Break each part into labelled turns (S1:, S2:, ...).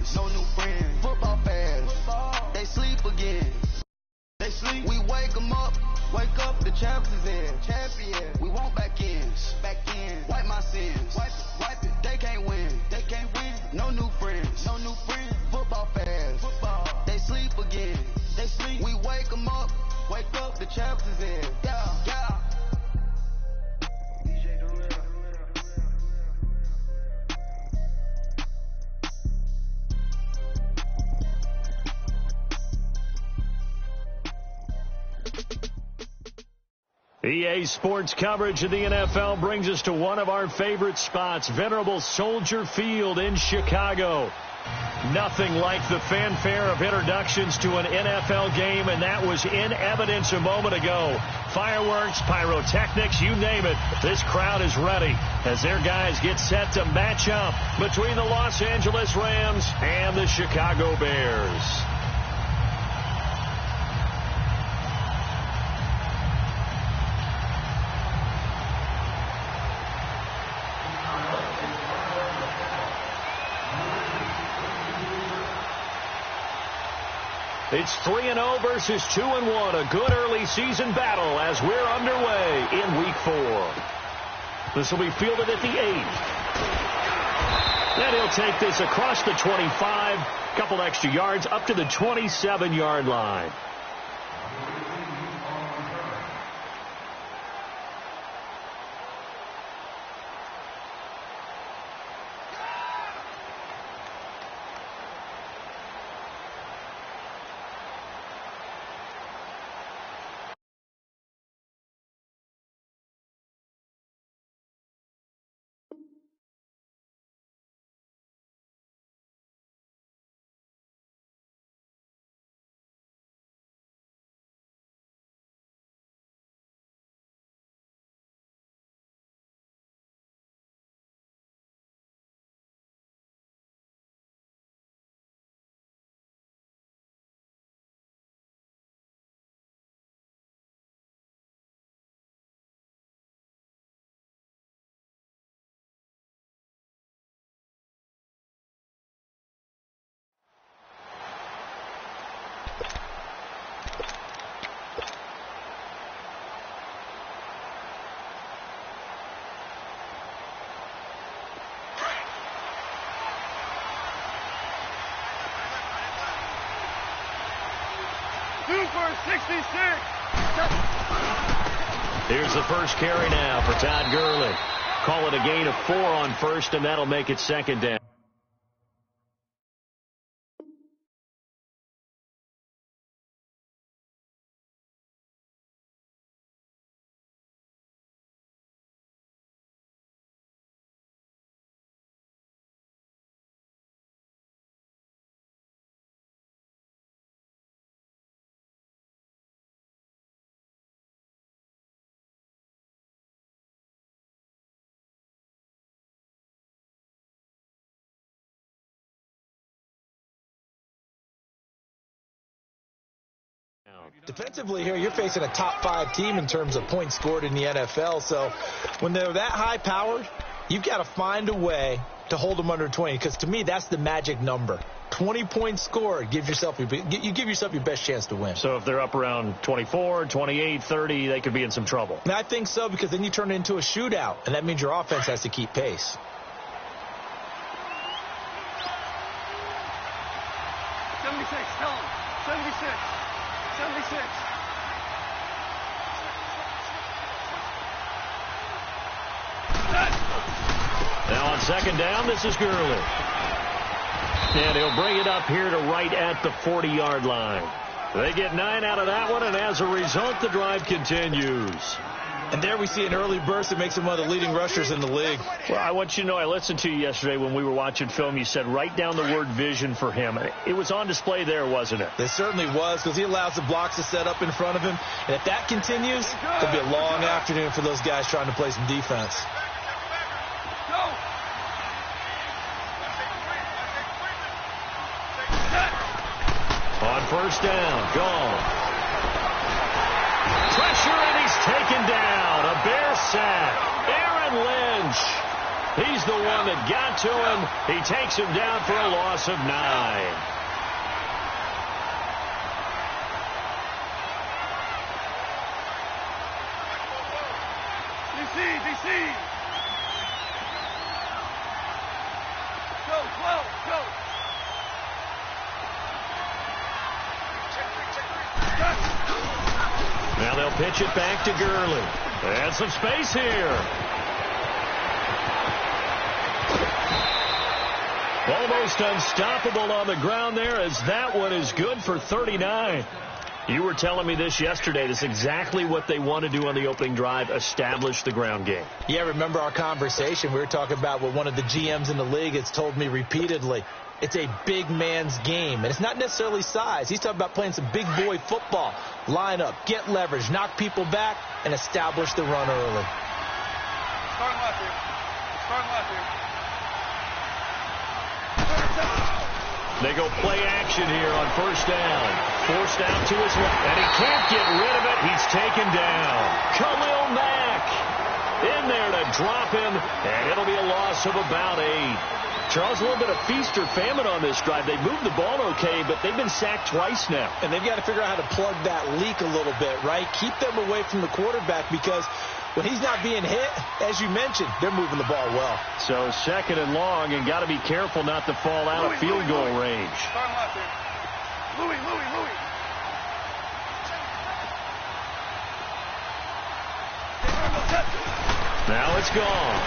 S1: friends, no new friends. Football fans, they sleep again. They sleep, we wake them up, the champions in. Champion, we want back ends, wipe my sins, wipe it, they can't win, no new friends, football fans, they sleep again, we wake them up, the champions in, yeah.
S2: EA Sports coverage of the NFL brings us to one of our favorite spots, venerable Soldier Field in Chicago. Nothing like the fanfare of introductions to an NFL game, and that was in evidence a moment ago. Fireworks, pyrotechnics, you name it. This crowd is ready as their guys get set to match up between the Los Angeles Rams and the Chicago Bears. It's 3-0 versus 2-1, a good early season battle as we're underway in Week 4. This will be fielded at the 8th. Then he'll take this across the 25, couple extra yards up to the 27-yard line. Here's the first carry now for Todd Gurley. Call it a gain of 4 on first, and that'll make it second down.
S3: Defensively here, you're facing a top 5 team in terms of points scored in the NFL. So when they're that high powered, you've got to find a way to hold them under 20, because to me, that's the magic number. 20 points scored, you give yourself your best chance to win.
S2: So if they're up around 24, 28, 30, they could be in some trouble.
S3: And I think so, because then you turn it into a shootout, and that means your offense has to keep pace.
S4: Tell him. 76.
S2: Now on second down, this is Gurley. And he'll bring it up here to right at the 40-yard line. They get 9 out of that one, and as a result, the drive continues.
S3: And there we see an early burst that makes him one of the leading rushers in the league.
S2: Well, I want you to know, I listened to you yesterday when we were watching film. You said write down the word vision for him. It was on display there, wasn't it?
S3: It certainly was, because he allows the blocks to set up in front of him. And if that continues, it'll be a long afternoon for those guys trying to play some defense.
S2: On first down, gone. Pressure, and he's taken down. A Bear sack. Aaron Lynch. He's is the one that got to him. He takes him down for a loss of 9.
S4: DC! Go, go!
S2: Now they'll pitch it back to Gurley. And some space here. Almost unstoppable on the ground there, as that one is good for 39. You were telling me this yesterday. This is exactly what they want to do on the opening drive, establish the ground game.
S3: Yeah, remember our conversation? We were talking about what one of the GMs in the league has told me repeatedly. It's a big man's game, and it's not necessarily size. He's talking about playing some big boy football. Line up, get leverage, knock people back, and establish the run early.
S4: Start left here.
S2: They go play action here on first down. Forced out to his left, and he can't get rid of it. He's taken down. Khalil Mack in there to drop him, and it'll be a loss of about 8. Charles, a little bit of feast or famine on this drive. They moved the ball okay, but they've been sacked twice now.
S3: And they've got to figure out how to plug that leak a little bit, right? Keep them away from the quarterback, because when he's not being hit, as you mentioned, they're moving the ball well.
S2: So second and long, and got to be careful not to fall out of field goal range.
S4: Start left here. Louis.
S2: Now it's gone.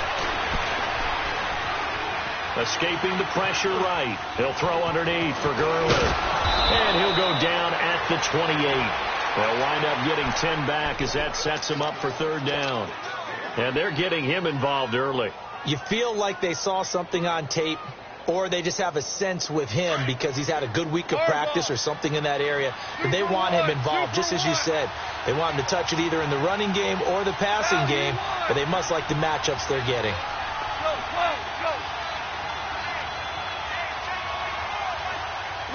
S2: Escaping the pressure right. He'll throw underneath for Gurley. And he'll go down at the 28. They'll wind up getting 10 back as that sets him up for third down. And they're getting him involved early.
S3: You feel like they saw something on tape, or they just have a sense with him because he's had a good week of practice or something in that area. But they want him involved, just as you said. They want him to touch it either in the running game or the passing game, but they must like the matchups they're getting.
S4: Go.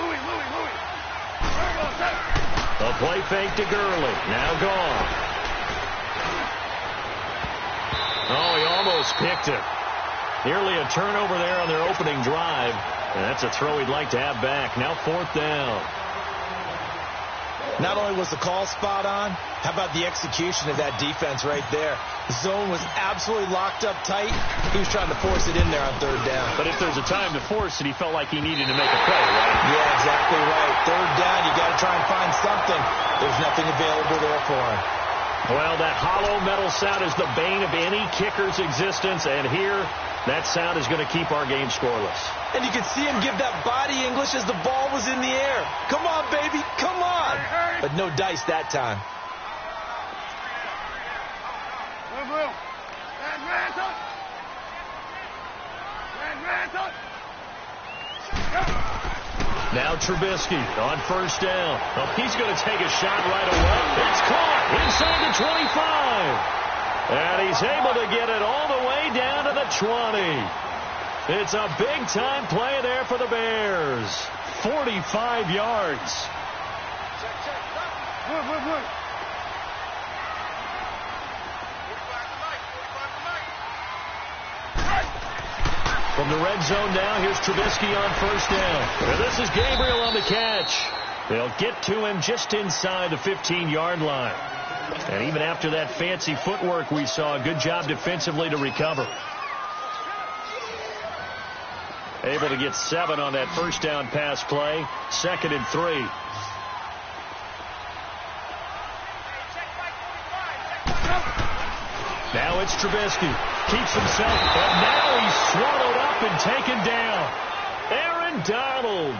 S4: Louis.
S2: A play fake to Gurley. Now gone. Oh, he almost picked it. Nearly a turnover there on their opening drive. And that's a throw he'd like to have back. Now fourth down.
S3: Not only was the call spot on, how about the execution of that defense right there? The zone was absolutely locked up tight. He was trying to force it in there on third down.
S2: But if there's a time to force it, he felt like he needed to make a play, right?
S3: Yeah, exactly right. Third down, you got to try and find something. There's nothing available there for him.
S2: Well, that hollow metal sound is the bane of any kicker's existence, and here, that sound is going to keep our game scoreless.
S3: And you can see him give that body English as the ball was in the air. Come on, baby, come on. But no dice that time.
S2: Now Trubisky on first down. Oh, he's going to take a shot right away. It's caught inside the 25. And he's able to get it all the way down to the 20. It's a big-time play there for the Bears. 45 yards. From the red zone now, here's Trubisky on first down. And this is Gabriel on the catch. They'll get to him just inside the 15-yard line. And even after that fancy footwork we saw, a good job defensively to recover. Able to get 7 on that first down pass play. 2nd and 3. Now it's Trubisky. Keeps himself, but now he's swallowed up and taken down. Aaron Donald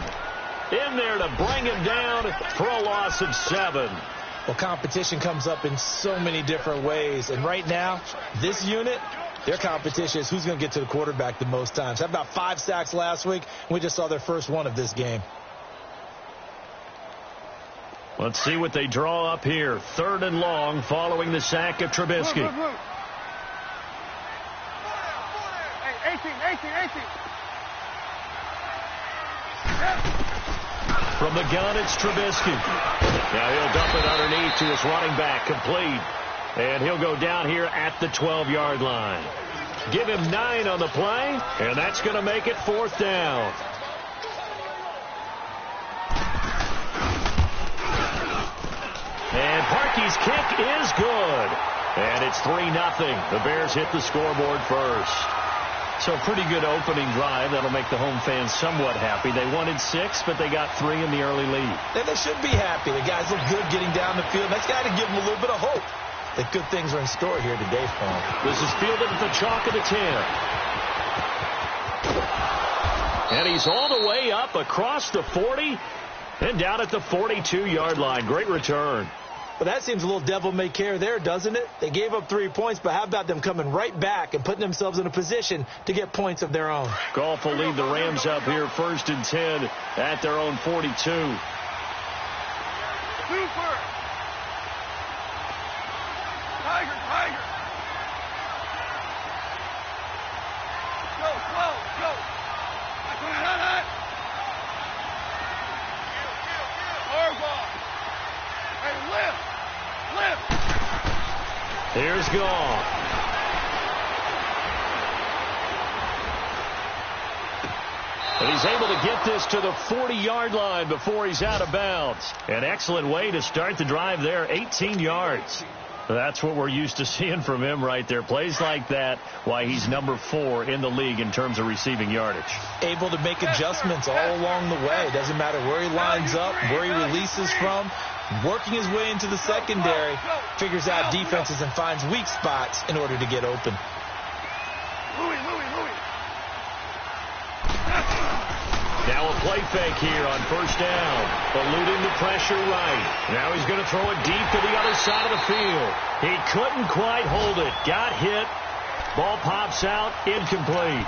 S2: in there to bring him down for a loss of 7.
S3: Well, competition comes up in so many different ways. And right now, this unit, their competition is who's going to get to the quarterback the most times. Had about 5 sacks last week, and we just saw their first one of this game.
S2: Let's see what they draw up here. 3rd and long following the sack of Trubisky.
S4: 18.
S2: From the gun, it's Trubisky. Now he'll dump it underneath to his running back, complete. And he'll go down here at the 12-yard line. Give him 9 on the play, and that's going to make it 4th down. And Parkey's kick is good. And it's 3-0. The Bears hit the scoreboard first. So pretty good opening drive. That'll make the home fans somewhat happy. They wanted 6, but they got 3 in the early lead.
S3: And they should be happy. The guys look good getting down the field. That's got to give them a little bit of hope that good things are in store here today for them.
S2: This is fielded at the chalk of the 10. And he's all the way up across the 40 and down at the 42-yard line. Great return.
S3: Well, that seems a little devil-may-care there, doesn't it? They gave up 3 points, but how about them coming right back and putting themselves in a position to get points of their own?
S2: Goff will lead the Rams up here 1st and 10 at their own 42.
S4: Super. Tiger, Tiger. Go, slow, go. Hey, lift.
S2: Here's Goff. And he's able to get this to the 40-yard line before he's out of bounds. An excellent way to start the drive there, 18 yards. That's what we're used to seeing from him right there. Plays like that, why he's number 4 in the league in terms of receiving yardage.
S3: Able to make adjustments all along the way. Doesn't matter where he lines up, where he releases from. Working his way into the secondary, figures out defenses and finds weak spots in order to get open.
S4: Louis.
S2: Now a play fake here on 1st down. Eluding the pressure right. Now he's going to throw it deep to the other side of the field. He couldn't quite hold it. Got hit. Ball pops out. Incomplete.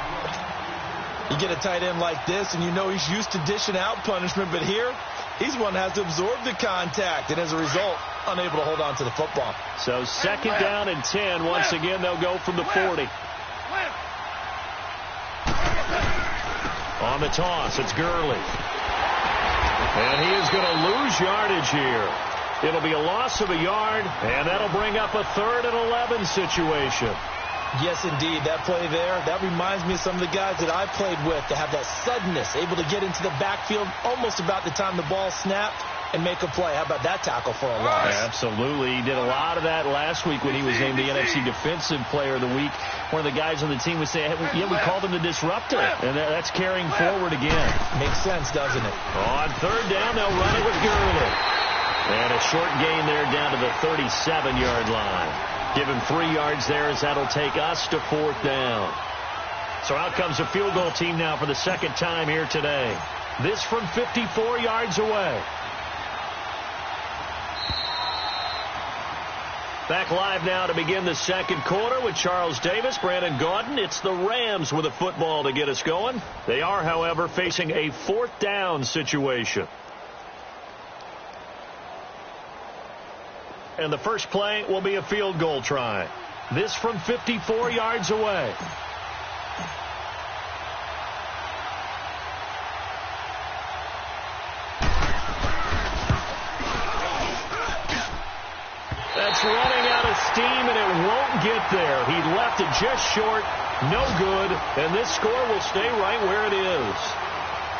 S3: You get a tight end like this, and you know he's used to dishing out punishment, but here, he's one that has to absorb the contact, and as a result, unable to hold on to the football.
S2: So 2nd down and 10. Once again, they'll go from the 40. On the toss, it's Gurley. And he is going to lose yardage here. It'll be a loss of a yard, and that'll bring up a 3rd and 11 situation.
S3: Yes, indeed. That play there, that reminds me of some of the guys that I played with to have that suddenness, able to get into the backfield almost about the time the ball snapped and make a play. How about that tackle for a loss?
S2: Absolutely. He did a lot of that last week when he was named the NFC Defensive Player of the Week. One of the guys on the team would say, yeah, we called him the disruptor. And that's carrying forward again.
S3: Makes sense, doesn't it?
S2: On 3rd down, they'll run it with Gurley. And a short gain there down to the 37-yard line. Give him 3 yards there as that'll take us to 4th down. So out comes a field goal team now for the 2nd time here today. This from 54 yards away. Back live now to begin the 2nd quarter with Charles Davis, Brandon Gaudin. It's the Rams with a football to get us going. They are, however, facing a 4th down situation. And the first play will be a field goal try. This from 54 yards away. That's running out of steam, and it won't get there. He left it just short, no good, and this score will stay right where it is.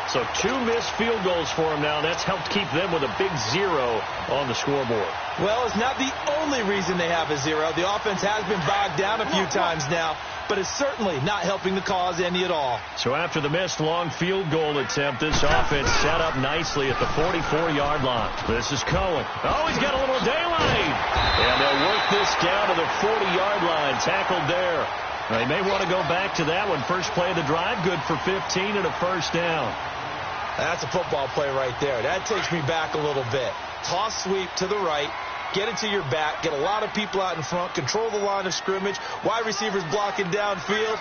S2: So 2 missed field goals for him now. That's helped keep them with a big 0 on the scoreboard.
S3: Well, it's not the only reason they have a 0. The offense has been bogged down a few times now, but it's certainly not helping the cause any at all.
S2: So after the missed long field goal attempt, this offense set up nicely at the 44-yard line. This is Cohen. Oh, he's got a little daylight. And they'll work this down to the 40-yard line. Tackled there. They may want to go back to that one. First play of the drive, good for 15 and a 1st down.
S3: That's a football play right there. That takes me back a little bit. Toss sweep to the right. Get it to your back. Get a lot of people out in front. Control the line of scrimmage. Wide receivers blocking downfield.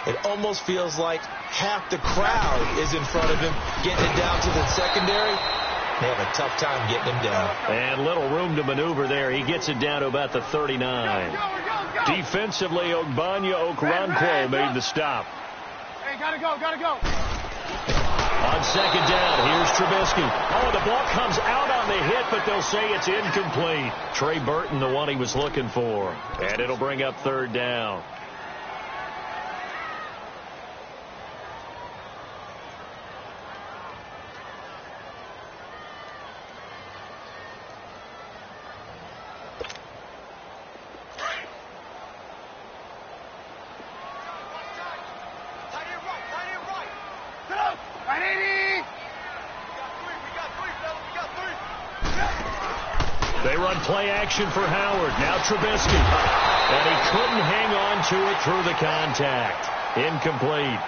S3: It almost feels like half the crowd is in front of him. Getting it down to the secondary. They have a tough time getting him down.
S2: And little room to maneuver there. He gets it down to about the 39. Defensively, Ogbanya Okoronkwo made the stop.
S4: Hey, gotta go.
S2: On 2nd down, here's Trubisky. Oh, the ball comes out on the hit, but they'll say it's incomplete. Trey Burton, the one he was looking for. And it'll bring up 3rd down. They run play action for Howard. Now Trubisky. And he couldn't hang on to it through the contact. Incomplete.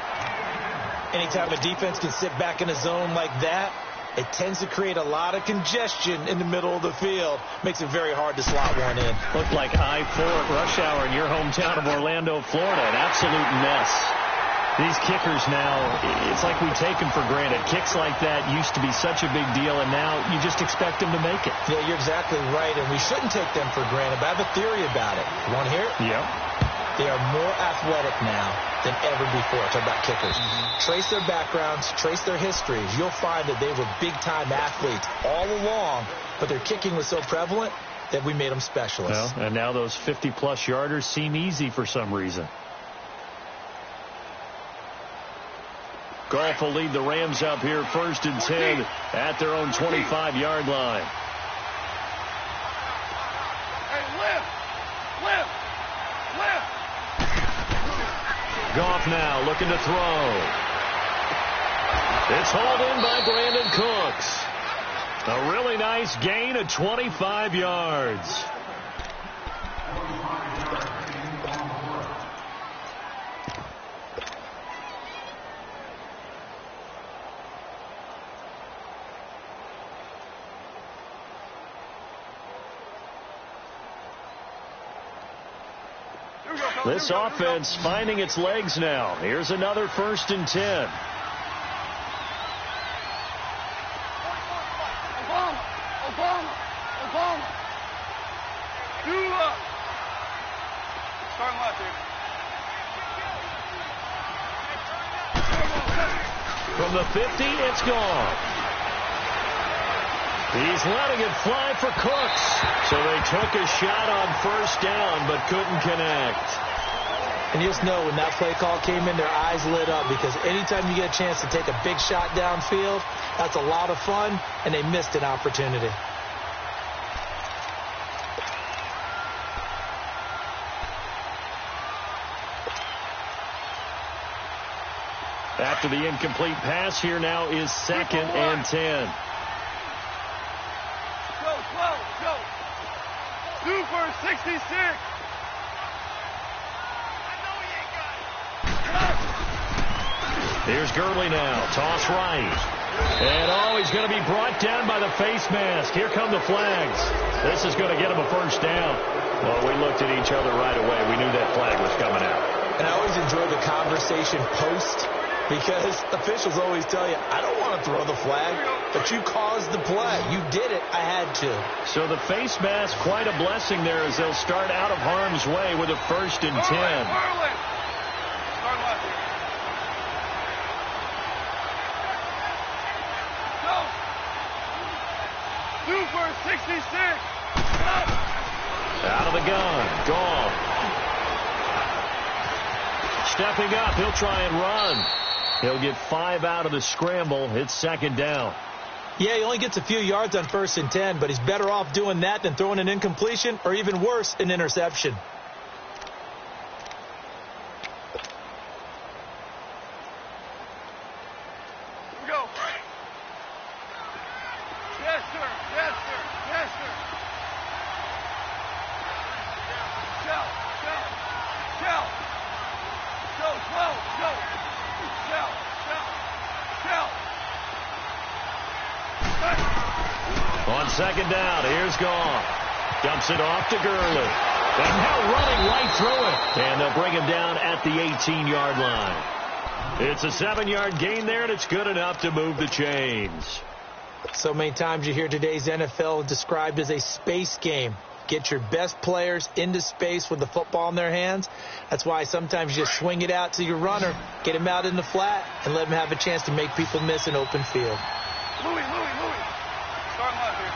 S3: Anytime a defense can sit back in a zone like that, it tends to create a lot of congestion in the middle of the field. Makes it very hard to slot one in.
S2: Looked like I-4 at rush hour in your hometown of Orlando, Florida. An absolute mess. These kickers now, it's like we take them for granted. Kicks like that used to be such a big deal, and now you just expect them to make it.
S3: Yeah, you're exactly right, and we shouldn't take them for granted, but I have a theory about it. You want to hear it?
S2: Yeah.
S3: They are more athletic now than ever before. Talk about kickers. Trace their backgrounds, trace their histories. You'll find that they were big-time athletes all along, but their kicking was so prevalent that we made them specialists.
S2: Well, and now those 50-plus yarders seem easy for some reason. Goff will lead the Rams up here 1st and 10 at their own 25-yard line.
S4: Hey, lift! Lift! Lift!
S2: Goff now looking to throw. It's hauled in by Brandon Cooks. A really nice gain of 25 yards. This offense finding its legs now. Here's another 1st and 10.
S4: Obama. Do up. Starting left here.
S2: From the 50, it's gone. He's letting it fly for Cooks. So they took a shot on 1st down, but couldn't connect.
S3: And you just know when that play call came in, their eyes lit up, because anytime you get a chance to take a big shot downfield, that's a lot of fun, and they missed an opportunity.
S2: After the incomplete pass, here now is 2nd and 10.
S4: Go. 2 for 66.
S2: Here's Gurley now. Toss right. And he's going to be brought down by the face mask. Here come the flags. This is going to get him a 1st down. Well, we looked at each other right away. We knew that flag was coming out.
S3: And I always enjoy the conversation post, because officials always tell you, I don't want to throw the flag, but you caused the play. You did it. I had to.
S2: So the face mask, quite a blessing there, as they'll start out of harm's way with a 1st and 10.
S4: Starting left here. Go. 2 for 66.
S2: Out of the gun. Gone. Stepping up. He'll try and run. He'll get 5 out of the scramble. It's 2nd down.
S3: Yeah, he only gets a few yards on 1st and 10, but he's better off doing that than throwing an incompletion, or even worse, an interception.
S4: Go. Yes, sir. Yes, sir. Yes, sir. Shout. Go, slow. Go. Shout.
S2: On 2nd down, here's Goff. Dumps it off to Gurley. And now running right through it. And they'll bring him down at the 18-yard line. It's a 7-yard gain there, and it's good enough to move the chains.
S3: So many times you hear today's NFL described as a space game. Get your best players into space with the football in their hands. That's why sometimes you just swing it out to your runner, get him out in the flat, and let him have a chance to make people miss an open field.
S4: Louis. Starting left here.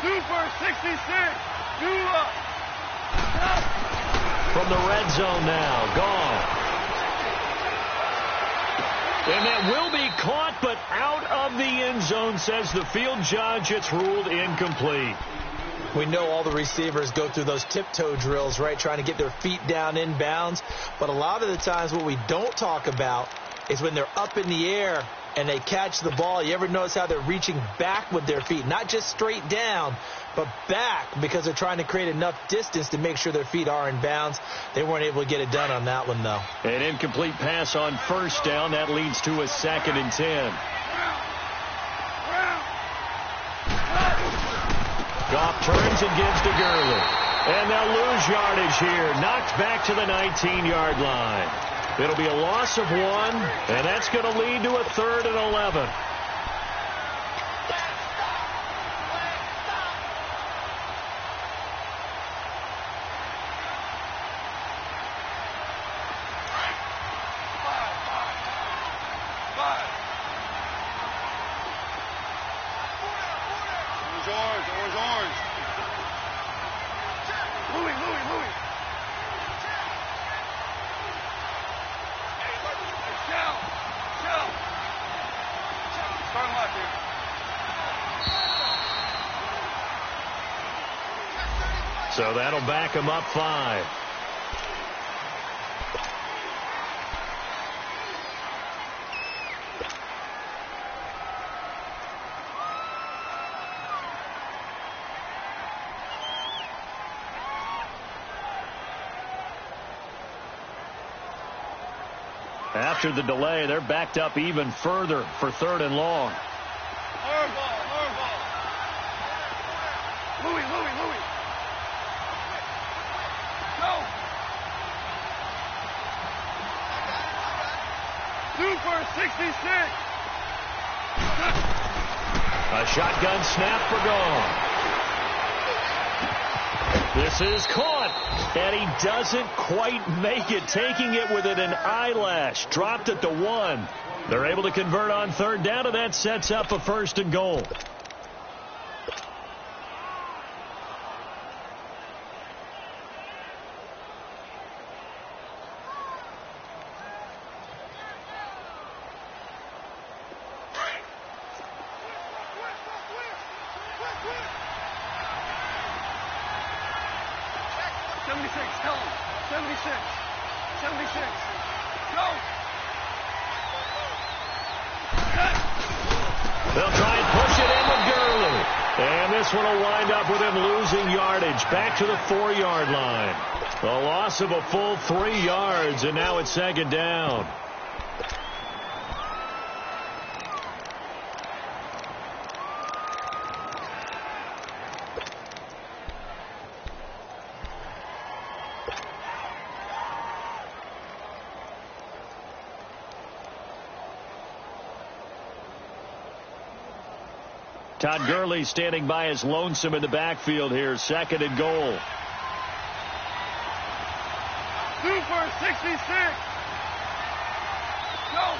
S4: 2 for 66. Do up.
S2: From the red zone now, gone. And that will be caught, but out of the end zone, says the field judge. It's ruled incomplete.
S3: We know all the receivers go through those tiptoe drills, right, trying to get their feet down inbounds. But a lot of the times what we don't talk about is when they're up in the air and they catch the ball, you ever notice how they're reaching back with their feet? Not just straight down, but back, because they're trying to create enough distance to make sure their feet are in bounds. They weren't able to get it done on that one, though.
S2: An incomplete pass on first down. That leads to a 2nd and 10. Goff turns and gives to Gurley. And they'll lose yardage here. Knocked back to the 19-yard line. It'll be a loss of 1, and that's going to lead to a 3rd and 11.
S4: Orange. Louis. Shell. Start left here.
S2: So that'll back him up 5. After the delay, they're backed up even further for 3rd and long.
S4: Hardball. Louis. Go. Super 66.
S2: A shotgun snap for Goff. This is caught, and he doesn't quite make it, taking it within an eyelash. Dropped at the 1. They're able to convert on 3rd down, and that sets up a 1st and goal.
S4: Tell him. 76. Go.
S2: They'll try and push it in with Gurley. And this one will wind up with him losing yardage back to the 4-yard line. A loss of a full 3 yards, and now it's 2nd down. Todd Gurley standing by as lonesome in the backfield here. 2nd and goal.
S4: Super 66. Go.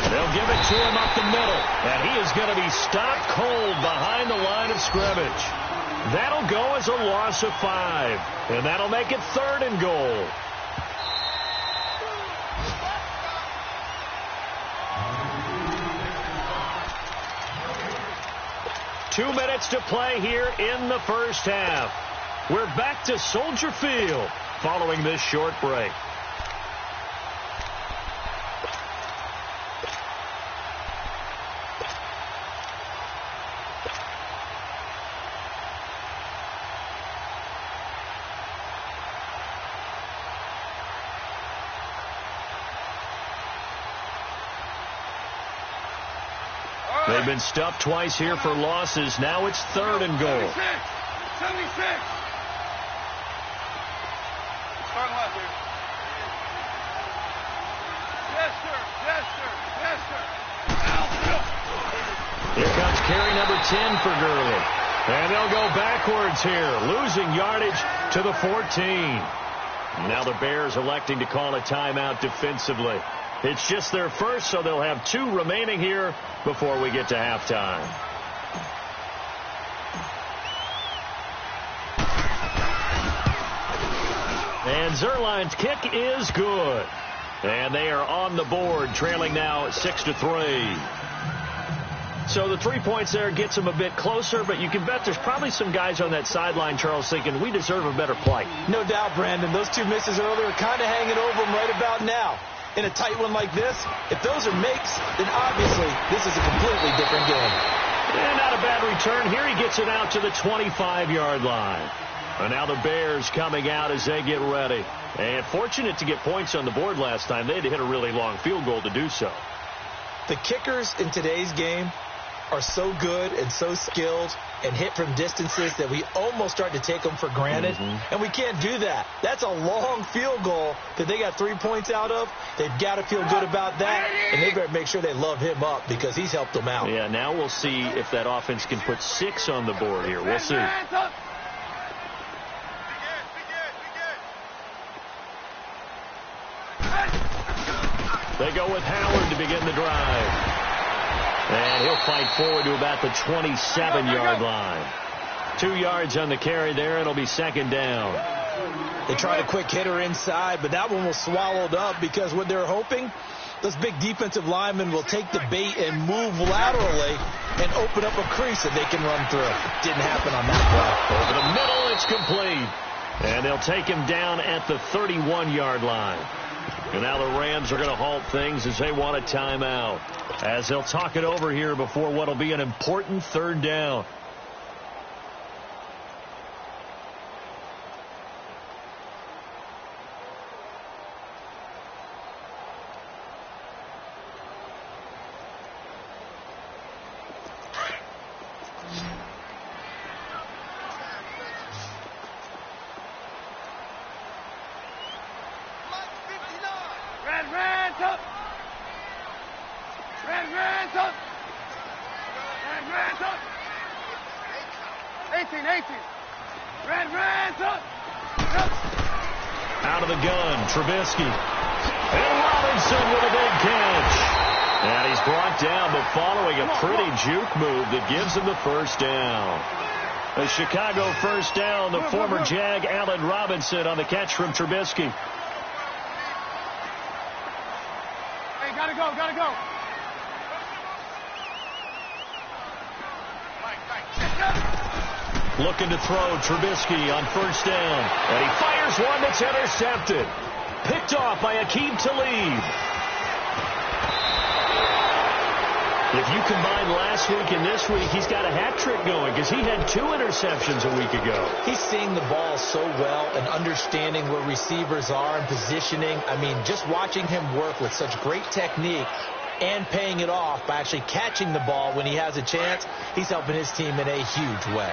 S2: They'll give it to him up the middle. And he is going to be stopped cold behind the line of scrimmage. That'll go as a loss of 5. And that'll make it 3rd and goal. Two minutes to play here in the first half. We're back to Soldier Field following this short break. They've been stuffed twice here for losses. Now it's 3rd and goal.
S4: 76. Start left here. Yes, sir.
S2: Here comes carry number 10 for Gurley. And they'll go backwards here, losing yardage to the 14. Now the Bears electing to call a timeout defensively. It's just their first, so they'll have 2 remaining here before we get to halftime. And Zerline's kick is good. And they are on the board, trailing now 6-3. So the 3 points there gets them a bit closer, but you can bet there's probably some guys on that sideline, Charles, thinking we deserve a better play.
S3: No doubt, Brandon. Those 2 misses earlier are kind of hanging over them right about now. In a tight one like this, if those are makes, then obviously this is a completely different game.
S2: And not a bad return. Here he gets it out to the 25-yard line. And now the Bears coming out as they get ready. And fortunate to get points on the board last time. They had to hit a really long field goal to do so.
S3: The kickers in today's game are so good and so skilled and hit from distances that we almost start to take them for granted. And we can't do that. That's a long field goal that they got 3 points out of. They've got to feel good about that, and they better make sure they love him up because he's helped them out.
S2: Yeah, now we'll see if that offense can put 6 on the board here. We'll see. They go with Howard to begin the drive. And he'll fight forward to about the 27-yard line. 2 yards on the carry there. It'll be second down.
S3: They tried a quick hitter inside, but that one was swallowed up because what they're hoping, those big defensive linemen will take the bait and move laterally and open up a crease that they can run through. Didn't happen on that play.
S2: Over the middle, it's complete. And they'll take him down at the 31-yard line. And now the Rams are going to halt things as they want a timeout, as they'll talk it over here before what will be an important third down. Out of the gun, Trubisky. And Robinson with a big catch. And he's brought down, but following a pretty juke move that gives him the first down. A Chicago first down, the former Jag, Allen Robinson, on the catch from Trubisky.
S4: Hey, gotta go, gotta go.
S2: Looking to throw, Trubisky on first down. And he fires one that's intercepted. Picked off by Aqib Talib. If you combine last week and this week, he's got a hat trick going because he had 2 interceptions a week ago.
S3: He's seeing the ball so well and understanding where receivers are and positioning. I mean, just watching him work with such great technique and paying it off by actually catching the ball when he has a chance, he's helping his team in a huge way.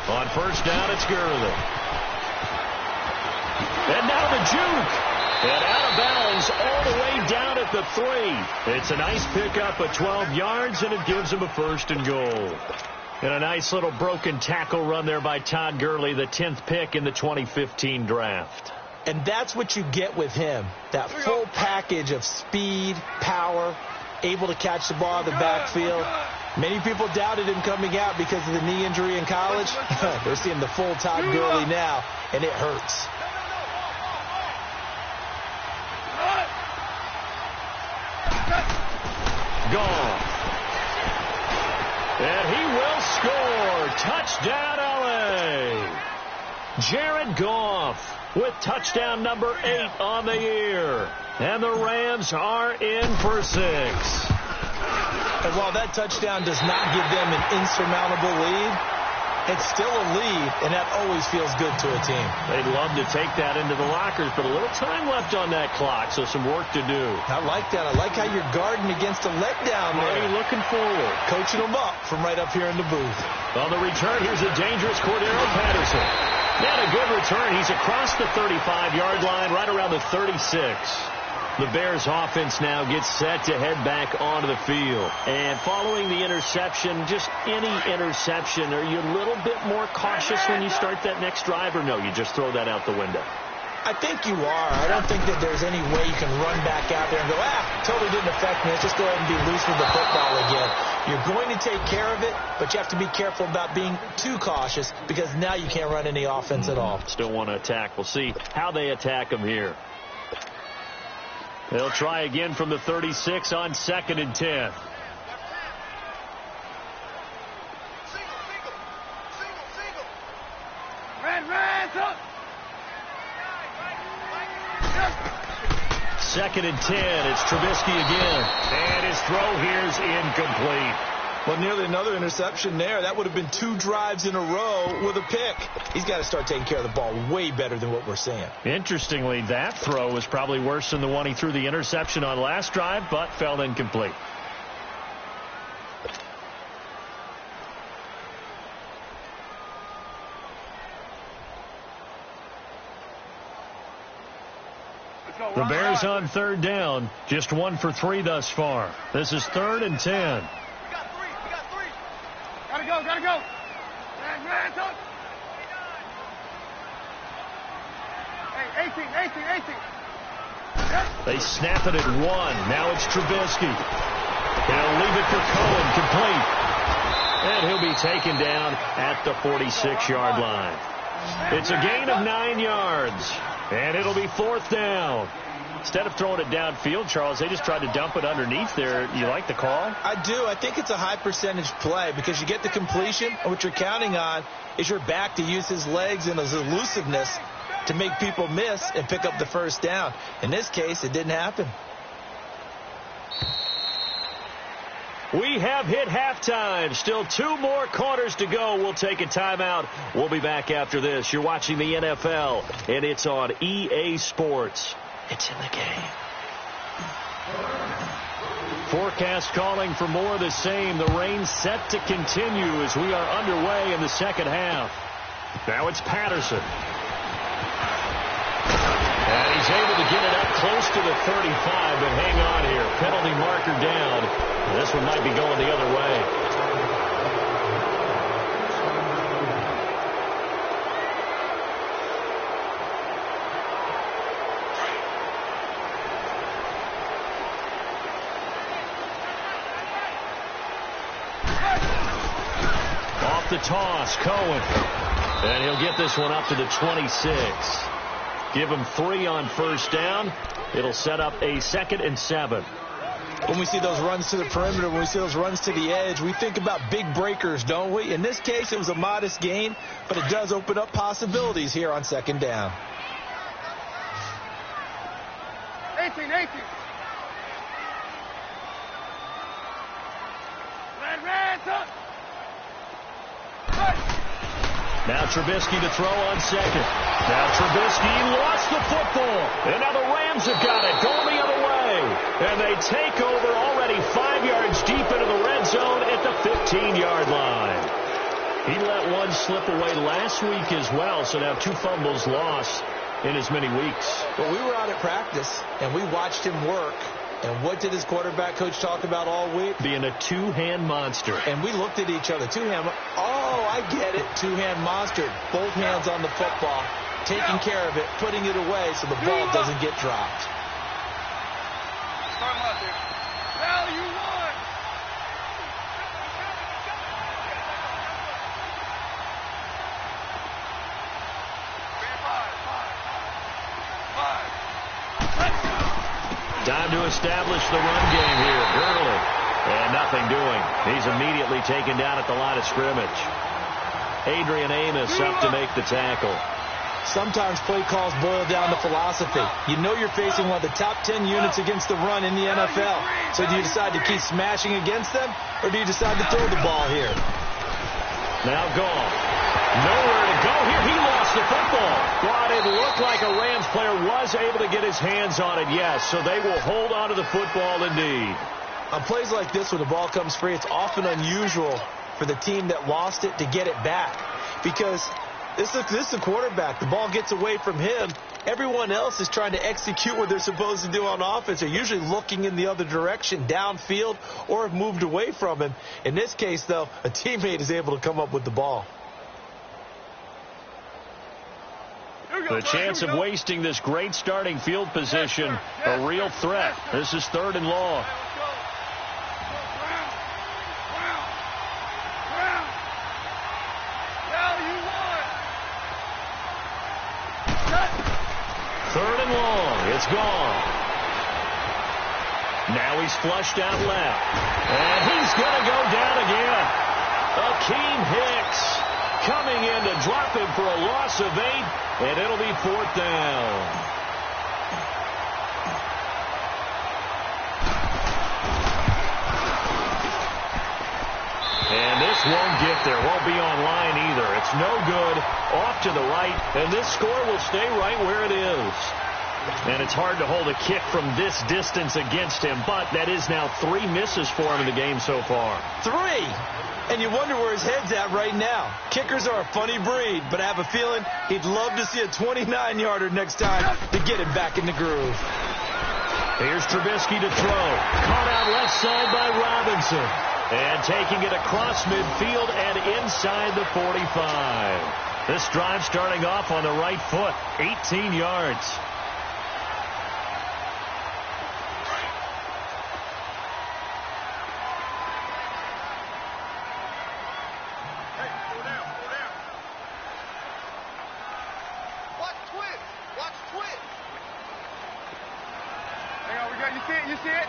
S2: On first down, it's Gurley. And now the juke. And out of bounds all the way down at the 3. It's a nice pickup of 12 yards, and it gives him a first and goal. And a nice little broken tackle run there by Todd Gurley, the 10th pick in the 2015 draft.
S3: And that's what you get with him, that full package of speed, power, able to catch the ball out of the backfield. Many people doubted him coming out because of the knee injury in college. They're seeing the full Todd Gurley now, and it hurts.
S2: Goff. And he will score. Touchdown, LA. Jared Goff with touchdown number 8 on the year. And the Rams are in for 6.
S3: And while that touchdown does not give them an insurmountable lead, it's still a lead, and that always feels good to a team.
S2: They'd love to take that into the lockers, but a little time left on that clock, so some work to do.
S3: I like that. I like how you're guarding against a letdown there.
S2: Are you looking forward?
S3: Coaching them up from right up here in the booth.
S2: On the return, here's a dangerous Cordero Patterson. And a good return. He's across the 35-yard line, right around the 36. The Bears offense now gets set to head back onto the field. And following the interception, just any interception, are you a little bit more cautious when you start that next drive, or no, you just throw that out the window?
S3: I think you are. I don't think that there's any way you can run back out there and go, totally didn't affect me. Let's just go ahead and be loose with the football again. You're going to take care of it, but you have to be careful about being too cautious because now you can't run any offense at all.
S2: Still want to attack. We'll see how they attack them here. They'll try again from the 36 on 2nd and 10.
S4: Red,
S2: 2nd and 10. It's Trubisky again. And his throw here is incomplete.
S3: Well, nearly another interception there. That would have been 2 drives in a row with a pick. He's got to start taking care of the ball way better than what we're seeing.
S2: Interestingly, that throw was probably worse than the one he threw the interception on last drive, but fell incomplete. The Bears on 3rd down. Just 1 for 3 thus far. This is 3rd and 10.
S4: We got 3. Gotta go. Red, up. Hey, 18. Yep.
S2: They snap it at 1. Now it's Trubisky. He'll leave it for Cohen, complete. And he'll be taken down at the 46-yard line. It's a gain of 9 yards. And it'll be 4th down. Instead of throwing it downfield, Charles, they just tried to dump it underneath there. You like the call?
S3: I do. I think it's a high percentage play because you get the completion, and what you're counting on is your back to use his legs and his elusiveness to make people miss and pick up the 1st down. In this case, it didn't happen.
S2: We have hit halftime. Still 2 more quarters to go. We'll take a timeout. We'll be back after this. You're watching the NFL, and it's on EA Sports. It's in the game. Forecast calling for more of the same. The rain set to continue as we are underway in the 2nd half. Now it's Patterson. And he's able to get it up close to the 35, but hang on here. Penalty marker down. This one might be going the other way. Off the toss, Cohen. And he'll get this one up to the 26. Give him 3 on 1st down. It'll set up a 2nd and 7.
S3: When we see those runs to the perimeter, when we see those runs to the edge, we think about big breakers, don't we? In this case, it was a modest gain, but it does open up possibilities here on 2nd down.
S4: 18. Red, up.
S2: Now Trubisky to throw on 2nd. Now Trubisky lost the football. And now the Rams have got it. Going the other way. And they take over already 5 yards deep into the red zone at the 15-yard line. He let one slip away last week as well. So now 2 fumbles lost in as many weeks.
S3: Well, we were out at practice, and we watched him work. And what did his quarterback coach talk about all week?
S2: Being a 2-hand monster.
S3: And we looked at each other. 2-hand. Oh, I get it. 2-hand monster. Both hands on the football, taking care of it, putting it away so the ball doesn't get dropped.
S4: Start him out there. Value 1.
S2: Time to establish the run game here. Gurley. And nothing doing. He's immediately taken down at the line of scrimmage. Adrian Amos up to make the tackle.
S3: Sometimes play calls boil down to philosophy. You know you're facing one of the top 10 units against the run in the NFL. So do you decide to keep smashing against them, or do you decide to throw the ball here?
S2: Now Goff. Nowhere to go here. He lost the football. But it looked like a Rams player was able to get his hands on it, yes. So they will hold on to the football indeed.
S3: On plays like this, when the ball comes free, it's often unusual for the team that lost it to get it back. Because this is the quarterback. The ball gets away from him. Everyone else is trying to execute what they're supposed to do on offense. They're usually looking in the other direction, downfield, or have moved away from him. In this case, though, a teammate is able to come up with the ball.
S2: The chance of wasting this great starting field position, a real threat. This is 3rd and long. Third and long. It's gone. Now he's flushed out left. And he's going to go down again. Akeem Hicks coming in to drop him for a loss of 8, and it'll be 4th down. And this won't get there. Won't be online either. It's no good. Off to the right, and this score will stay right where it is. And it's hard to hold a kick from this distance against him, but that is now 3 misses for him in the game so far.
S3: 3! And you wonder where his head's at right now. Kickers are a funny breed, but I have a feeling he'd love to see a 29-yarder next time to get him back in the groove.
S2: Here's Trubisky to throw. Caught out left side by Robinson. And taking it across midfield and inside the 45. This drive starting off on the right foot. 18 yards.
S4: You see it?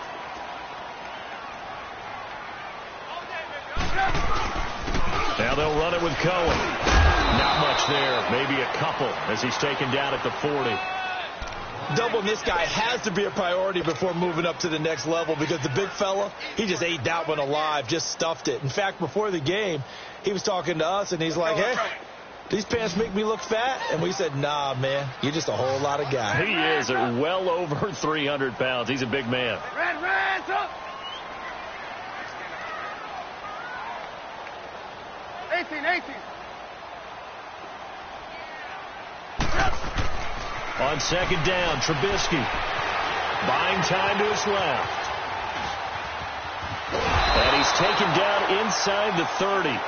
S2: Now they'll run it with Cohen. Not much there. Maybe a couple as he's taken down at the 40.
S3: Doubling this guy has to be a priority before moving up to the next level because the big fella, he just ate that one alive, just stuffed it. In fact, before the game, he was talking to us, and he's like, hey, these pants make me look fat? And we said, nah, man, you're just a whole lot of guy.
S2: He is at well over 300 pounds. He's a big man.
S4: Red, up! 18.
S2: On 2nd down, Trubisky buying time to his left. And he's taken down inside the 30.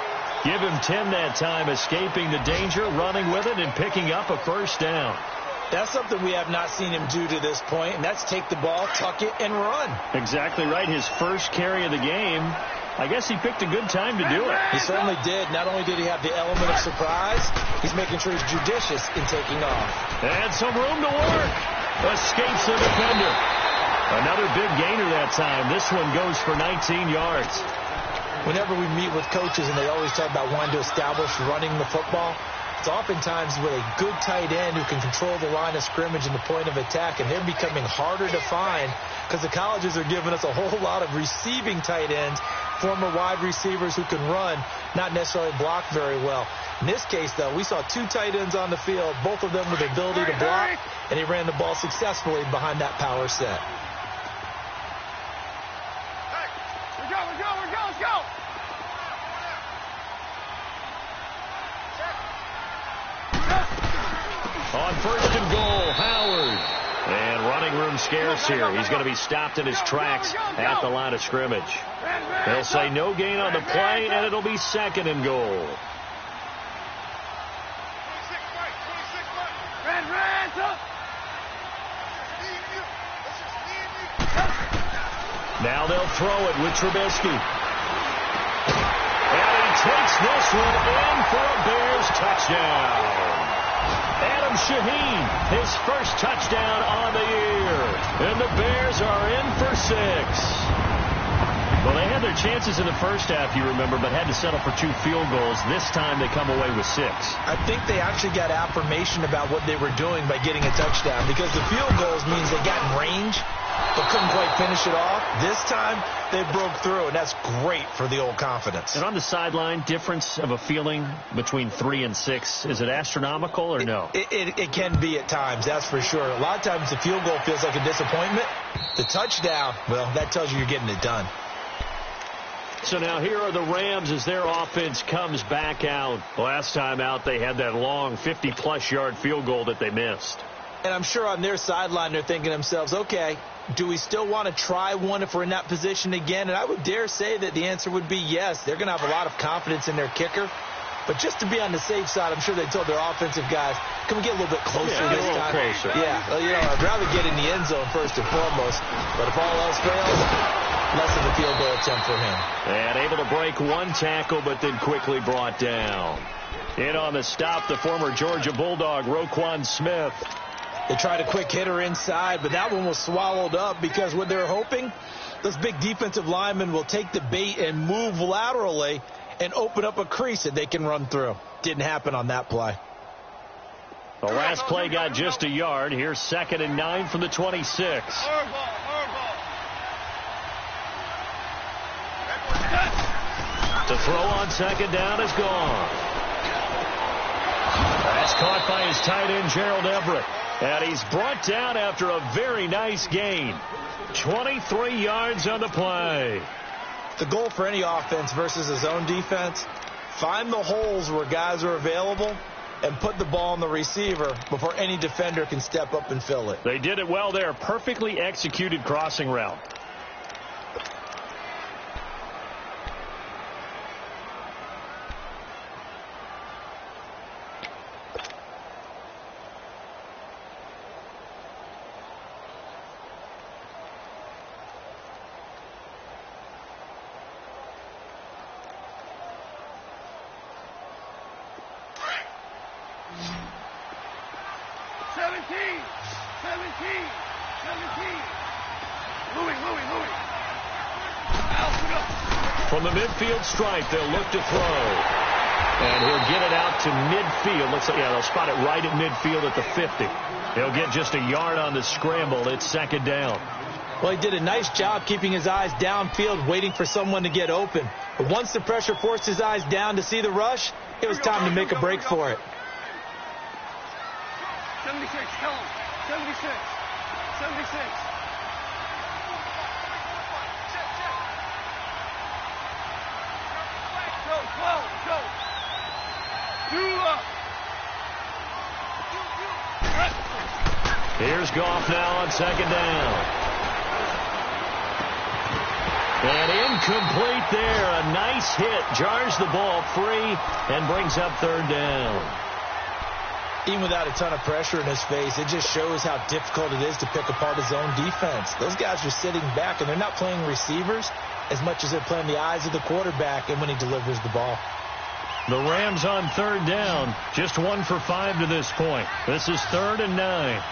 S2: Give him 10 that time, escaping the danger, running with it, and picking up a 1st down.
S3: That's something we have not seen him do to this point, and that's take the ball, tuck it, and run.
S2: Exactly right. His first carry of the game. I guess he picked a good time to do it.
S3: He certainly did. Not only did he have the element of surprise, he's making sure he's judicious in taking off.
S2: And some room to work. Escapes the defender. Another big gainer that time. This one goes for 19 yards.
S3: Whenever we meet with coaches and they always talk about wanting to establish running the football, it's oftentimes with a good tight end who can control the line of scrimmage and the point of attack, and they're becoming harder to find because the colleges are giving us a whole lot of receiving tight ends, former wide receivers who can run, not necessarily block very well. In this case, though, we saw 2 tight ends on the field, both of them with the ability to block, and he ran the ball successfully behind that power set.
S4: Let's go!
S2: On 1st and goal, Howard. And running room scarce here. He's going to be stopped in his tracks at the line of scrimmage. They'll say no gain on the play, and it'll be 2nd and goal. Now they'll throw it with Trubisky. And he takes this one in for a Bears touchdown. Adam Shaheen, his first touchdown on the year. And the Bears are in for 6. Well, they had their chances in the first half, you remember, but had to settle for 2 field goals. This time they come away with 6.
S3: I think they actually got affirmation about what they were doing by getting a touchdown because the field goals means they got in range but couldn't quite finish it off. This time, they broke through, and that's great for the old confidence.
S2: And on the sideline, difference of a feeling between 3 and 6, is it astronomical or no?
S3: It can be at times, that's for sure. A lot of times the field goal feels like a disappointment. The touchdown, well, that tells you you're getting it done.
S2: So now here are the Rams as their offense comes back out. Last time out, they had that long 50-plus yard field goal that they missed.
S3: And I'm sure on their sideline they're thinking to themselves, okay, do we still want to try one if we're in that position again? And I would dare say that the answer would be yes. They're going to have a lot of confidence in their kicker. But just to be on the safe side, I'm sure they told their offensive guys, can we get a little bit closer this time?
S2: Closer.
S3: Yeah, well, I'd rather get in the end zone first and foremost. But if all else fails, less of a field goal attempt for him.
S2: And able to break one tackle, but then quickly brought down. In on the stop, the former Georgia Bulldog, Roquan Smith.
S3: They tried a quick hitter inside, but that one was swallowed up because what they're hoping, those big defensive linemen will take the bait and move laterally and open up a crease that they can run through. Didn't happen on that play.
S2: The last play got just a yard. Here's 2nd and 9 from the 26. To throw on 2nd down is gone. That's caught by his tight end, Gerald Everett. And he's brought down after a very nice gain. 23 yards on the play.
S3: The goal for any offense versus his own defense, find the holes where guys are available and put the ball on the receiver before any defender can step up and fill it.
S2: They did it well there. Perfectly executed crossing route. From the midfield stripe, they'll look to throw. And he'll get it out to midfield. Looks like, they'll spot it right at midfield at the 50. He'll get just a yard on the scramble. It's 2nd down.
S3: Well, he did a nice job keeping his eyes downfield, waiting for someone to get open. But once the pressure forced his eyes down to see the rush, it was time to make a break for it.
S4: 76, tell him. 76. 76. Go.
S2: Here's Goff now on 2nd down. And incomplete there. A nice hit. Jars the ball free and brings up 3rd down.
S3: Even without a ton of pressure in his face, it just shows how difficult it is to pick apart his own defense. Those guys are sitting back, and they're not playing receivers as much as they're playing the eyes of the quarterback and when he delivers the ball.
S2: The Rams on 3rd down. Just 1 for 5 to this point. This is 3rd and 9.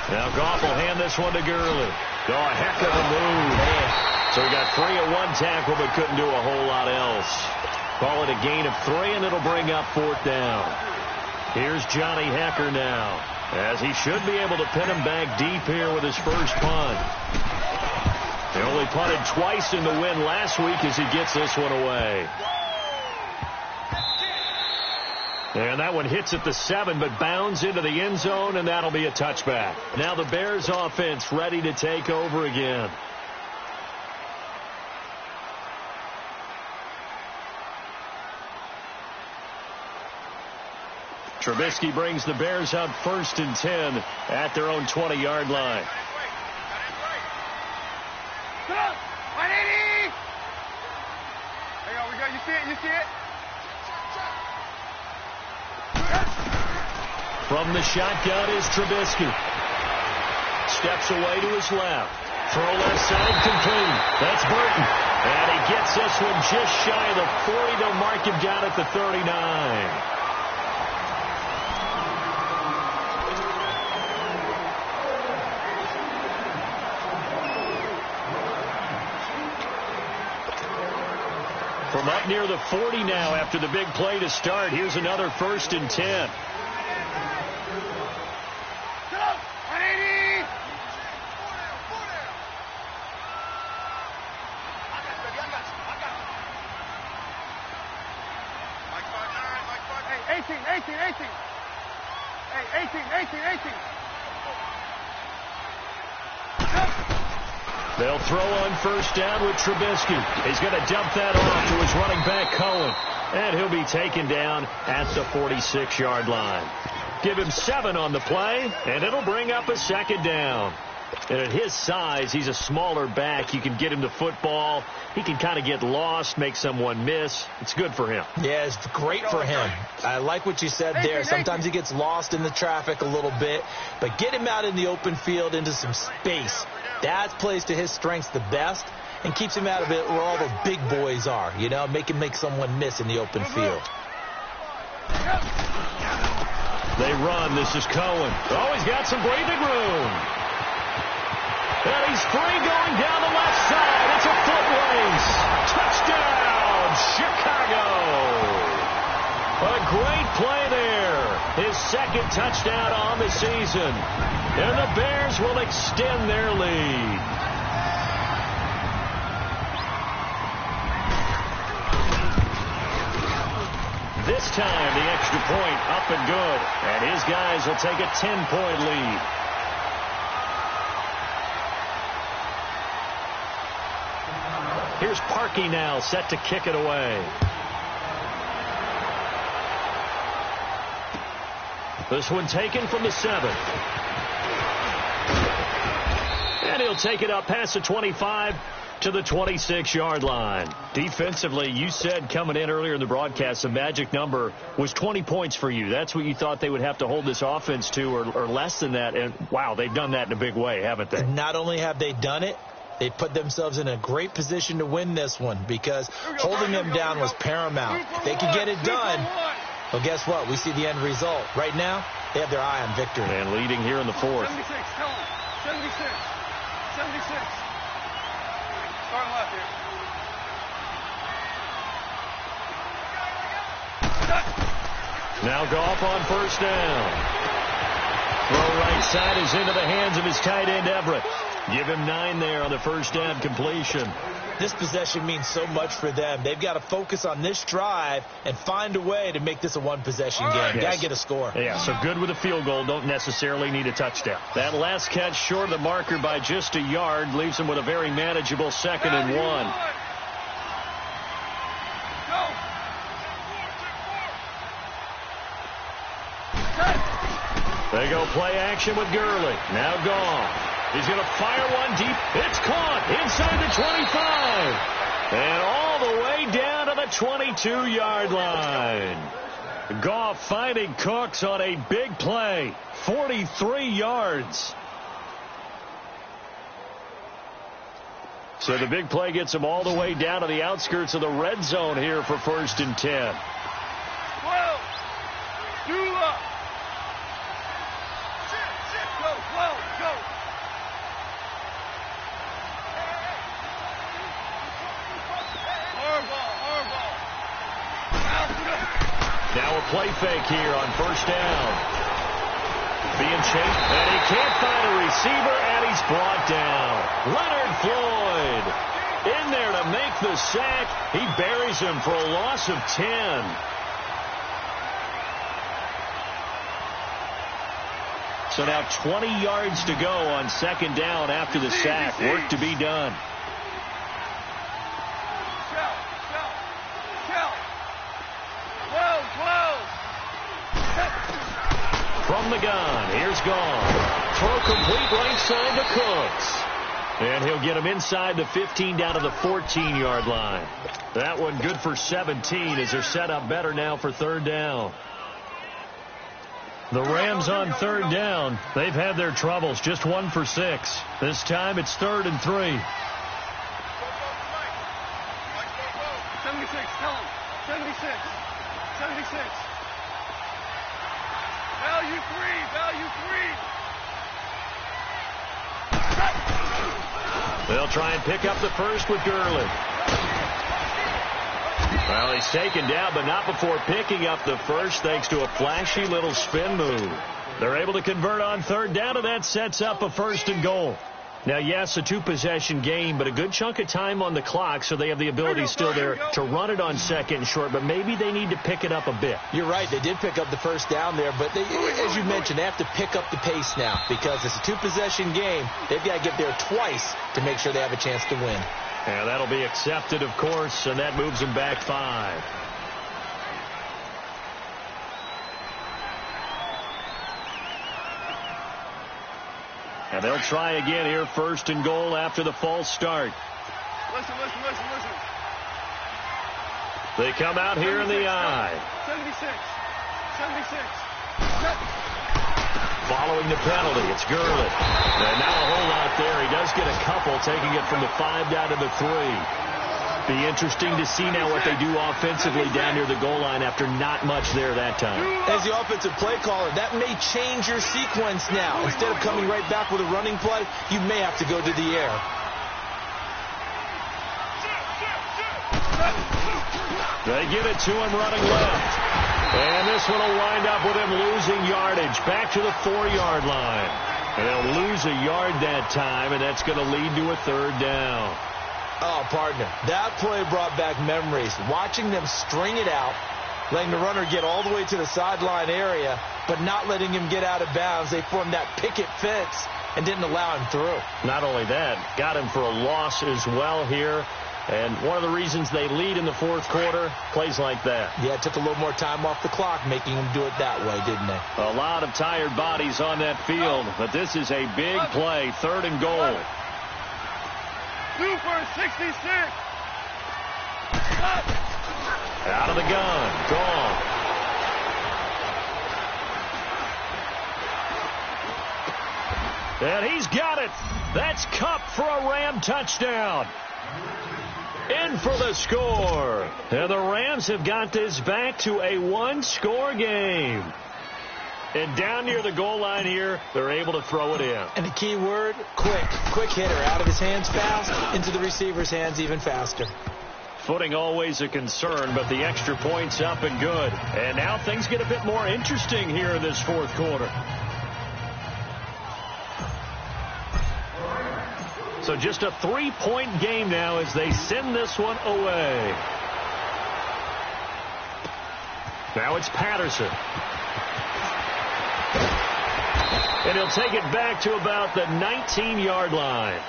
S2: Now Goff will hand this one to Gurley. Oh, a heck of a move. Man. So he got 3 at one tackle, but couldn't do a whole lot else. Call it a gain of 3, and it'll bring up 4th down. Here's Johnny Hecker now, as he should be able to pin him back deep here with his first punt. He only punted twice in the win last week as he gets this one away. And that one hits at the 7, but bounds into the end zone, and that'll be a touchback. Now the Bears offense ready to take over again. Trubisky brings the Bears up 1st and 10 at their own 20-yard line.
S4: Come on, 180. There you go, we got. You see it?
S2: From the shotgun is Trubisky. Steps away to his left. Throw left side complete. That's Burton. And he gets this one just shy of the 40. They'll mark him down at the 39. From up near the 40 now after the big play to start. Here's another 1st and 10. They'll throw on 1st down with Trubisky. He's going to dump that off to his running back, Cohen. And he'll be taken down at the 46-yard line. Give him 7 on the play, and it'll bring up a 2nd down. And at his size, he's a smaller back. You can get him the football. He can kind of get lost, make someone miss. It's good for him.
S3: Yeah, it's great for him. I like what you said there. Sometimes he gets lost in the traffic a little bit, but get him out in the open field into some space. That plays to his strengths the best and keeps him out of it where all the big boys are, you know, make him make someone miss in the open field.
S2: They run. This is Cohen. Oh, he's got some breathing room. And he's free going down the left side. It's a foot race. Touchdown, Chicago. A great play there. His second touchdown on the season. And the Bears will extend their lead. This time, the extra point up and good. And his guys will take a 10-point lead. Here's Parkey now, set to kick it away. This one taken from the 7. And he'll take it up past the 25 to the 26-yard line. Defensively, you said coming in earlier in the broadcast, the magic number was 20 points for you. That's what you thought they would have to hold this offense to, or less than that. And, wow, they've done that in a big way, haven't they?
S3: Not only have they done it, they put themselves in a great position to win this one because holding them down was paramount. If they could get it done, well, guess what? We see the end result. Right now, they have their eye on victory.
S2: And leading here in the 4th.
S4: 76, tell him. 76. 76. Starting left here.
S2: Now Goff on first down. Throw right side is into the hands of his tight end, Everett. Give him 9 there on the first down completion.
S3: This possession means so much for them. They've got to focus on this drive and find a way to make this a one-possession game.
S2: Yes.
S3: Got to get a score.
S2: Yeah, so good with a field goal. Don't necessarily need a touchdown. That last catch short of the marker by just a yard leaves them with a very manageable 2nd and 1. They go play action with Gurley. Now Goff. He's going to fire one deep. It's caught inside the 25. And all the way down to the 22-yard line. Goff finding Cooks on a big play. 43 yards. So the big play gets him all the way down to the outskirts of the red zone here for 1st and 10.
S4: 12. Do up. Go, 12, go.
S2: Now a play fake here on first down. Being chased, and he can't find a receiver, and he's brought down. Leonard Floyd in there to make the sack. He buries him for a loss of 10. So now 20 yards to go on 2nd down after the sack. Work to be done. From the gun, here's Goff. Throw complete right side to Cooks. And he'll get him inside the 15 down to the 14-yard line. That one good for 17 as they're set up better now for 3rd down. The Rams on 3rd down. They've had their troubles, just 1 for 6. This time it's 3rd and 3.
S4: 76, tell him. 76. 76. Value 3. Value 3.
S2: They'll try and pick up the first with Gurley. Well, he's taken down, but not before picking up the first thanks to a flashy little spin move. They're able to convert on 3rd down, and that sets up a 1st and goal. Now, yes, a 2-possession game, but a good chunk of time on the clock, so they have the ability still there to run it on 2nd and short, but maybe they need to pick it up a bit.
S3: You're right. They did pick up the first down there, but they, as you mentioned, they have to pick up the pace now because it's a 2-possession game. They've got to get there twice to make sure they have a chance to win.
S2: Yeah, that'll be accepted, of course, and that moves them back 5. And they'll try again here, 1st and goal after the false start.
S4: Listen.
S2: They come out here in the eye.
S4: 76.
S2: Following the penalty, it's Gurley. And now a whole lot there. He does get a couple, taking it from the 5 down to the 3. Be interesting to see now what they do offensively down near the goal line after not much there that time.
S3: As the offensive play caller, that may change your sequence now. Instead of coming right back with a running play, you may have to go to the air.
S2: They give it to him running left. And this one will wind up with him losing yardage back to the 4-yard line. And they'll lose a yard that time, and that's going to lead to a 3rd down.
S3: Oh, partner, that play brought back memories. Watching them string it out, letting the runner get all the way to the sideline area, but not letting him get out of bounds. They formed that picket fence and didn't allow him through.
S2: Not only that, got him for a loss as well here. And one of the reasons they lead in the 4th quarter, plays like that.
S3: Yeah, it took a little more time off the clock, making them do it that way, didn't they?
S2: A lot of tired bodies on that field, but this is a big play, 3rd and goal.
S4: Super 66.
S2: Out of the gun, gone. And he's got it. That's Kupp for a Ram touchdown. In for the score. And the Rams have got this back to a 1-score game. And down near the goal line here, they're able to throw it in.
S3: And the key word, quick. Quick hitter. Out of his hands fast, into the receiver's hands even faster.
S2: Footing always a concern, but the extra point's up and good. And now things get a bit more interesting here in this 4th quarter. So just a 3-point game now as they send this one away. Now it's Patterson. And he'll take it back to about the 19-yard line.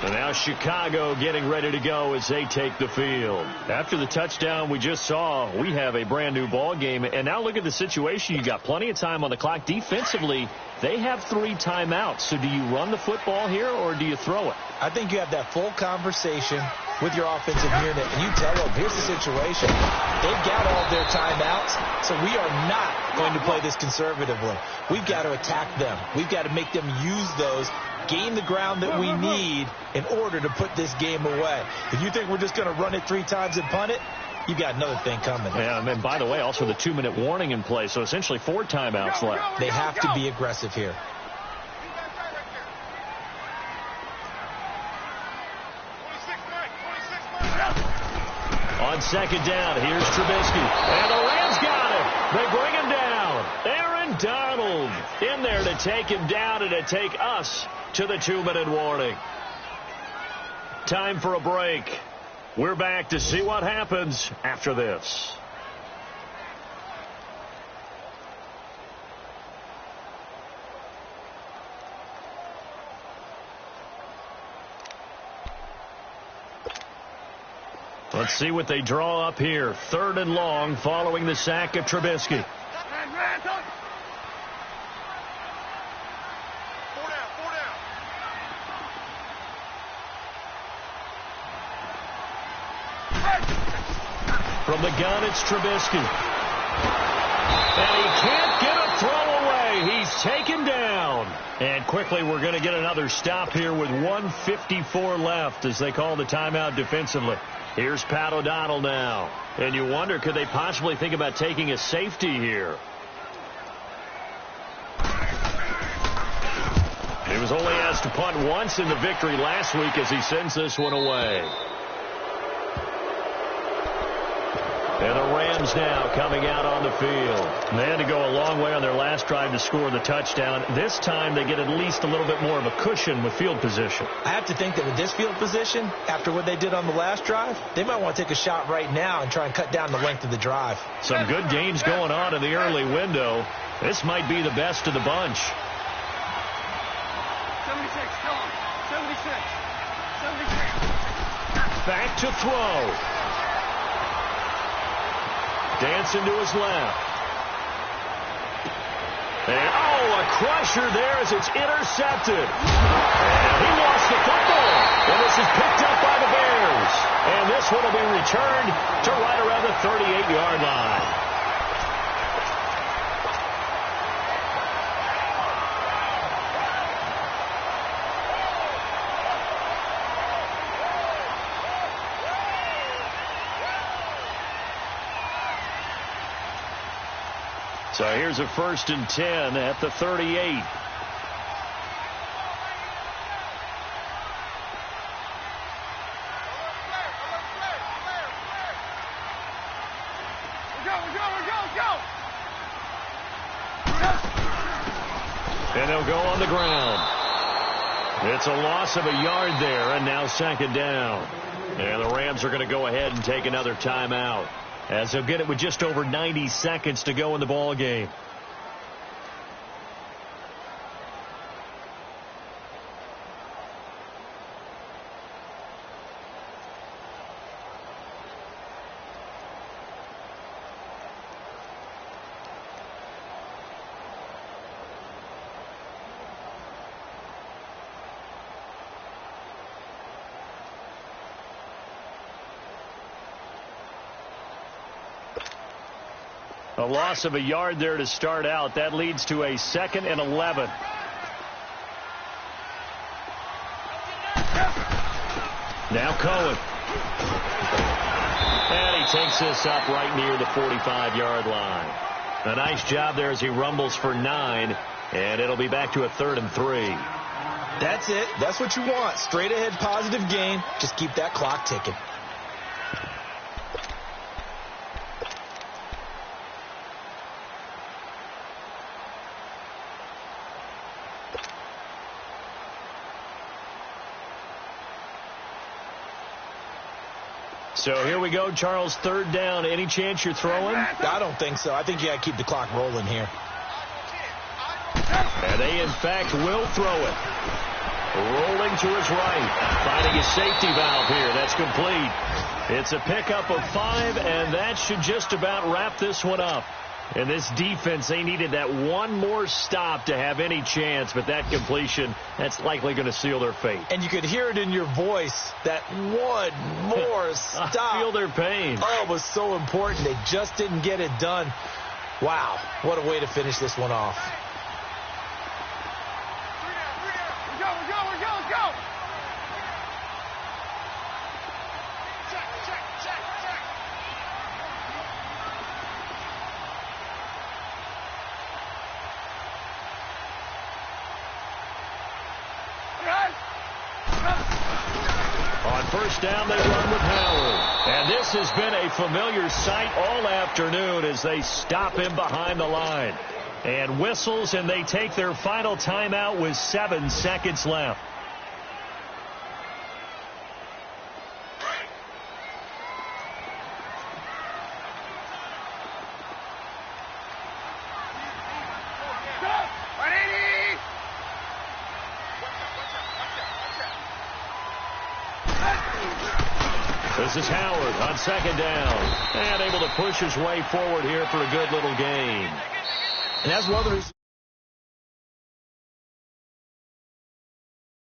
S2: And now Chicago getting ready to go as they take the field. After the touchdown we just saw, we have a brand new ball game. And now look at the situation. You got plenty of time on the clock. Defensively, they have 3 timeouts. So do you run the football here or do you throw it?
S3: I think you have that full conversation with your offensive unit, and you tell them, here's the situation. They've got all their timeouts, so we are not going to play this conservatively. We've got to attack them. We've got to make them use those, gain the ground that we need in order to put this game away. If you think we're just going to run it 3 times and punt it, you got another thing coming.
S2: Yeah, and by the way, also the 2-minute warning in play, so essentially 4 timeouts left.
S3: They have to be aggressive here.
S2: On 2nd down, here's Trubisky. And the Rams got it. They bring him down. Aaron Donald in there to take him down and to take us to the 2-minute warning. Time for a break. We're back to see what happens after this. Let's see what they draw up here. 3rd and long following the sack of Trubisky.
S4: 4 down.
S2: From the gun, it's Trubisky. And he can't get a throw away. He's taken down. And quickly, we're going to get another stop here with 1:54 left as they call the timeout defensively. Here's Pat O'Donnell now. And you wonder, could they possibly think about taking a safety here? He was only asked to punt once in the victory last week as he sends this one away. And the Rams now coming out on the field. They had to go a long way on their last drive to score the touchdown. This time they get at least a little bit more of a cushion with field position.
S3: I have to think that with this field position, after what they did on the last drive, they might want to take a shot right now and try and cut down the length of the drive.
S2: Some good gains going on in the early window. This might be the best of the bunch.
S4: 76, come on. 76.
S2: Back to throw. Dancing to his left. And, a crusher there as it's intercepted. And he lost the football. And this is picked up by the Bears. And this one will be returned to right around the 38-yard line. So here's a 1st and 10 at the 38. And they'll go on the ground. It's a loss of a yard there, and now 2nd down. And the Rams are going to go ahead and take another timeout, as they'll get it with just over 90 seconds to go in the ball game. A loss of a yard there to start out. That leads to a 2nd and 11. Now Cohen. And he takes this up right near the 45-yard line. A nice job there as he rumbles for 9. And it'll be back to a 3rd and 3.
S3: That's it. That's what you want. Straight ahead positive game. Just keep that clock ticking.
S2: So here we go, Charles, 3rd down. Any chance you're throwing?
S3: I don't think so. I think you got to keep the clock rolling here.
S2: And they, in fact, will throw it. Rolling to his right. Finding a safety valve here. That's complete. It's a pickup of 5, and that should just about wrap this one up. And this defense, they needed that one more stop to have any chance, but that completion, that's likely going to seal their fate.
S3: And you could hear it in your voice, that one more stop.
S2: I feel their pain.
S3: Oh, it was so important. They just didn't get it done. Wow, what a way to finish this one off.
S2: On 1st down, they run with Howard. And this has been a familiar sight all afternoon as they stop him behind the line. And whistles, and they take their final timeout with 7 seconds left. This is Howard on 2nd down. And able to push his way forward here for a good little gain.
S3: And that's one of the reasons.